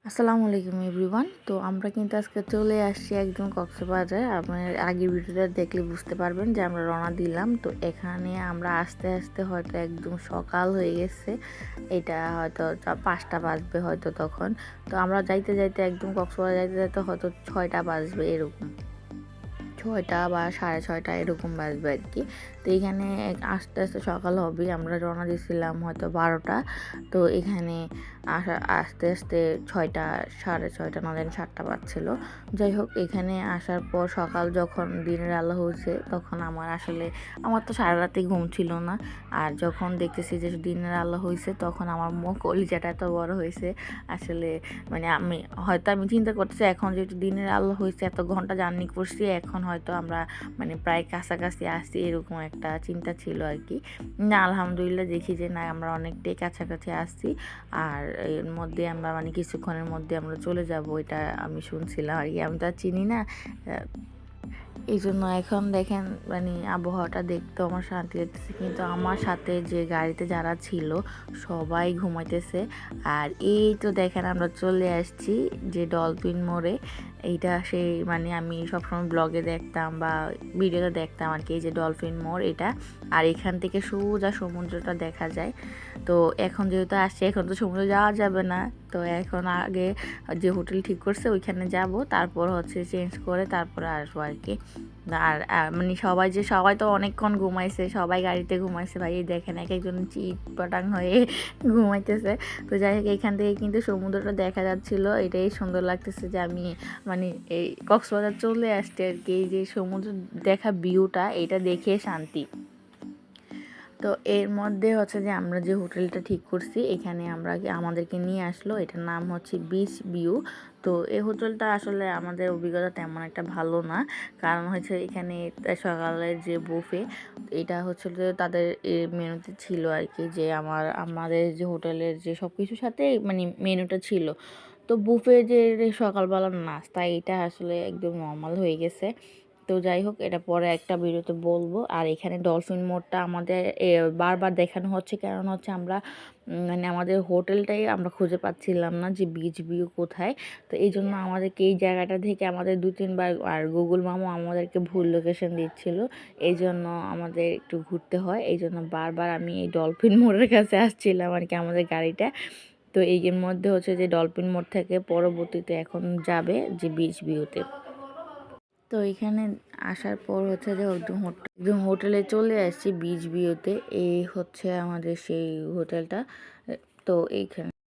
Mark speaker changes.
Speaker 1: আসসালামু আলাইকুম এভরিওয়ান। তো আমরা কিন্তু আজকে চলে আসছি একদম কক্সবাজার। আপনার আগের ভিডিওটা দেখলে বুঝতে পারবেন যে আমরা রওনা দিলাম। তো এখানে আমরা আস্তে আস্তে হয়তো একদম সকাল হয়ে গেছে, এটা হয়তো 5টা বাজবে হয়তো তখন। তো আমরা যাইতে যাইতে একদম কক্সবাজার যাইতে যাইতে হয়তো 6টা বাজবে, এরকম 6টা বা 6:30 এরকম বাজবে আর কি। তো এখানে আস্তে আস্তে সকাল হবে, আমরা রওনা দিয়েছিলাম হয়তো 12টা। তো এখানে আস্তে আস্তে 6টা 6:30 না জানি 7টা বাজছিল। যাই হোক, এখানে আসার পর সকাল যখন দিনের আলো হয়েছে তখন আমার তো সারা রাতে ঘুম ছিল না। আর যখন দেখতেছি যে দিনের আলো হয়েছে তখন আমার মুখ কলিজাটা এত বড় হয়েছে। আসলে আমি চিন্তা করতেছি, এখন যেহেতু দিনের আলো হয়েছে, এত ঘন্টা জার্নি করছি, এখন হয়তো আমরা প্রায় কাছাকাছি আসছি, এরকম একটা চিন্তা ছিল আর কি। না, আলহামদুলিল্লাহ দেখি যে না, আমরা অনেকটাই কাছাকাছি আসছি। আর এর মধ্যে আমরা কিছুক্ষণের মধ্যে আমরা চলে যাব, এটা আমি শুনছিলাম আর কি। আমি তো আর চিনি না, এই জন্য এখন দেখেন আবহাওয়াটা দেখতে আমার শান্তি লাগতেছে, কিন্তু আমার সাথে যে গাড়িতে যারা ছিল সবাই ঘুমাইতেছে। আর এই তো দেখেন আমরা চলে আসছি যে ডলফিন মোড়ে। এইটা সেই আমি সবসময় ব্লগে দেখতাম বা ভিডিওতে দেখতাম আর কি, এই যে ডলফিন মোড় এটা। আর এখান থেকে সোজা সমুদ্রটা দেখা যায়। তো এখন যেহেতু আসছে, এখন তো সমুদ্রে যাওয়া যাবে না। তো এখন আগে যে হোটেল ঠিক করছে ওইখানে যাব, তারপর চেঞ্জ করে তারপরে আসবো আর কি। আর সবাই তো অনেকক্ষণ ঘুমাইছে, সবাই গাড়িতে ঘুমাইছে ভাই, দেখেন এক একজন চিট পটাং হয়ে ঘুমাইতেছে। তো যাই হোক, এখান থেকে কিন্তু সমুদ্রটা দেখা যাচ্ছিল, এটাই সুন্দর লাগতেছে যে আমি এই কক্সবাজার চলে আসছে আর কি। এই যে সমুদ্র দেখা ভিউটা, এটা দেখে শান্তি। তো এর মধ্যে যে আমরা যে হোটেলটা ঠিক করছি, এখানে আমাদেরকে নিয়ে আসলো, এটার নাম হচ্ছে বিচ ভিউ। তো এই হোটেলটা আসলে আমাদের অভিজ্ঞতা তেমন একটা ভালো না, কারণ এখানে সকালের যে বুফে, এটা তাদের মেনুতে ছিল আর কি, যে আমাদের যে হোটেলের যে সব কিছুর সাথে মেনুটা ছিল। তো বুফে যে সকালবেলার নাস্তা, এটা আসলে একদম নর্মাল হয়ে গেছে। তো যাই হোক, এটা পরে একটা ভিডিওতে বলবো। আর এখানে ডলফিন মোড়টা আমাদের বারবার দেখানো হচ্ছে, কারণ আমরা আমাদের হোটেলটাই আমরা খুঁজে পাচ্ছিলাম না যে বিচ ভিউ কোথায়। তো এই জন্য আমাদেরকে এই জায়গাটা থেকে আমাদের 2-3 বার, আর গুগল ম্যাপও আমাদেরকে ভুল লোকেশন দিচ্ছিল। এই জন্য আমাদের একটু ঘুরতে হয়, এই জন্য বারবার আমি এই ডলফিন মোড়ের কাছে আসছিলাম আর কি, আমাদের গাড়িটা। তো এই মধ্যে যে ডলফিন মোড় থেকে পরবর্তীতে এখন যাবে যে বিচ ভিউতে। তো এখানে আসার পর যে একদম হোটেলে চলে আসছি বিচ ভিউতে। এই আমাদের সেই হোটেলটা। তো এইখানে